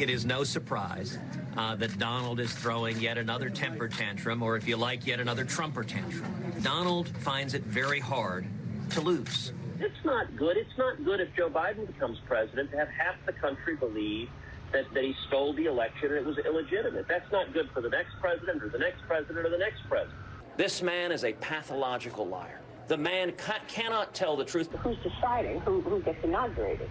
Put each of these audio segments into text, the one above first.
It is no surprise that Donald is throwing yet another temper tantrum, or if you like, yet another Trumper tantrum. Donald finds it very hard to lose. It's not good. It's not good if Joe Biden becomes president to have half the country believe that he stole the election and it was illegitimate. That's not good for the next president or the next president or the next president. This man is a pathological liar. The man cannot tell the truth. Who's deciding who gets inaugurated?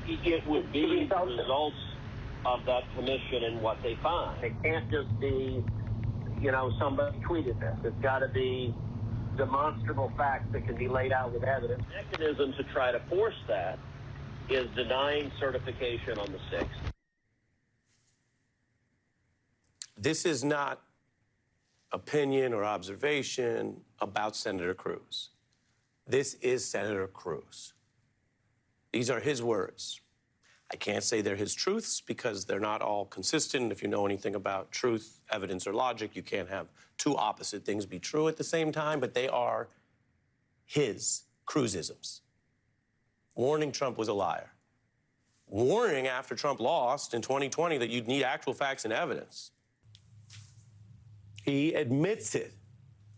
It would be the results of that commission and what they find. It can't just be, somebody tweeted this. It's got to be demonstrable facts that can be laid out with evidence. The mechanism to try to force that is denying certification on the 6th. This is not opinion or observation about Senator Cruz. This is Senator Cruz. These are his words. I can't say they're his truths because they're not all consistent. If you know anything about truth, evidence, or logic, you can't have two opposite things be true at the same time, but they are his Cruzisms. Warning Trump was a liar. Warning after Trump lost in 2020 that you'd need actual facts and evidence. He admits it.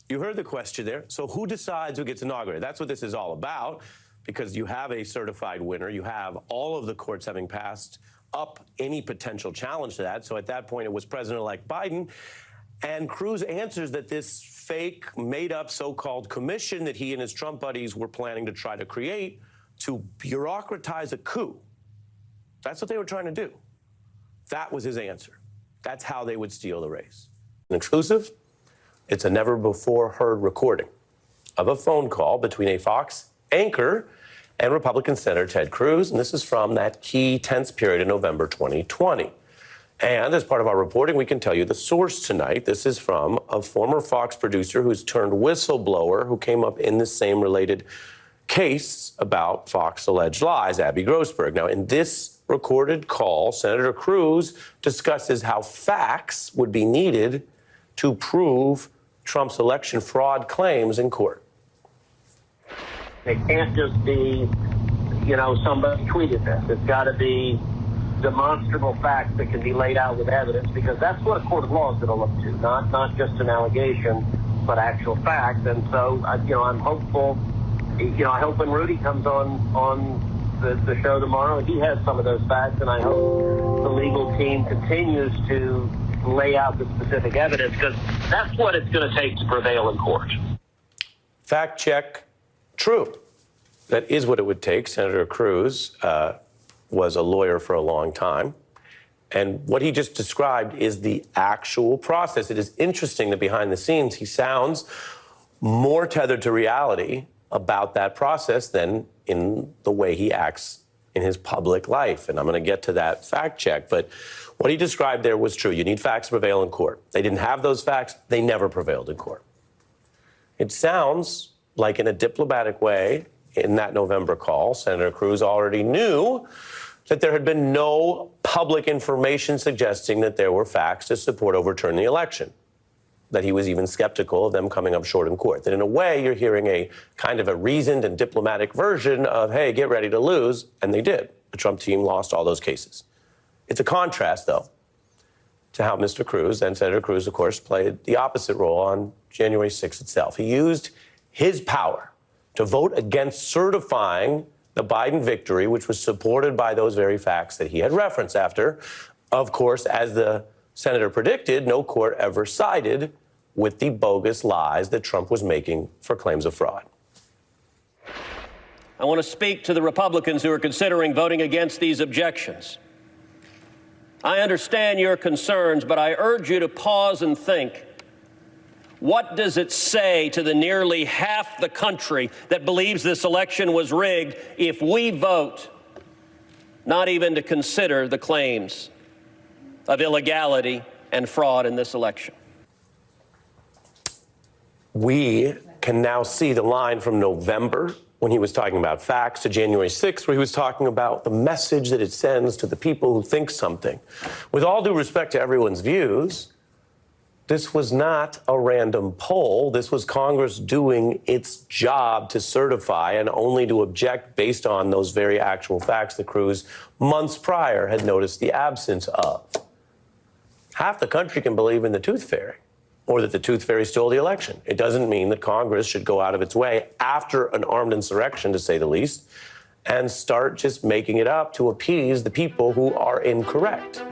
You heard the question there. So who decides who gets inaugurated? That's what this is all about, because you have a certified winner. You have all of the courts having passed up any potential challenge to that. So at that point, it was President-elect Biden. And Cruz answers that this fake, made-up so-called commission that he and his Trump buddies were planning to try to create to bureaucratize a coup. That's what they were trying to do. That was his answer. That's how they would steal the race. An exclusive, it's a never-before-heard recording of a phone call between a Fox anchor and Republican Senator Ted Cruz, and this is from that key tense period in November 2020. And as part of our reporting, we can tell you the source tonight. This is from a former Fox producer who's turned whistleblower who came up in the same related case about Fox alleged lies, Abby Grossberg. Now, in this recorded call, Senator Cruz discusses how facts would be needed to prove Trump's election fraud claims in court. It can't just be, somebody tweeted this. It's got to be demonstrable facts that can be laid out with evidence, because that's what a court of law is going to look to, not just an allegation, but actual facts. And so, I'm hopeful. I hope when Rudy comes on the show tomorrow, he has some of those facts, and I hope the legal team continues to lay out the specific evidence, because that's what it's going to take to prevail in court. Fact check, true. That is what it would take. Senator Cruz was a lawyer for a long time. And what he just described is the actual process. It is interesting that behind the scenes, he sounds more tethered to reality about that process than in the way he acts in his public life. And I'm going to get to that fact check. But what he described there was true. You need facts to prevail in court. They didn't have those facts. They never prevailed in court. It sounds like in a diplomatic way, in that November call, Senator Cruz already knew that there had been no public information suggesting that there were facts to support overturning the election, that he was even skeptical of them coming up short in court. That in a way, you're hearing a kind of a reasoned and diplomatic version of, hey, get ready to lose, and they did. The Trump team lost all those cases. It's a contrast, though, to how Mr. Cruz, and Senator Cruz, of course, played the opposite role on January 6th itself. He used his power to vote against certifying the Biden victory, which was supported by those very facts that he had referenced after. Of course, as the senator predicted, no court ever sided with the bogus lies that Trump was making for claims of fraud. I want to speak to the Republicans who are considering voting against these objections. I understand your concerns, but I urge you to pause and think. What does it say to the nearly half the country that believes this election was rigged if we vote not even to consider the claims of illegality and fraud in this election? We can now see the line from November, when he was talking about facts, to January 6th, where he was talking about the message that it sends to the people who think something. With all due respect to everyone's views, This was not a random poll. This was Congress doing its job to certify and only to object based on those very actual facts that Cruz months prior had noticed the absence of. Half the country can believe in the tooth fairy or that the tooth fairy stole the election. It doesn't mean that Congress should go out of its way after an armed insurrection, to say the least, and start just making it up to appease the people who are incorrect.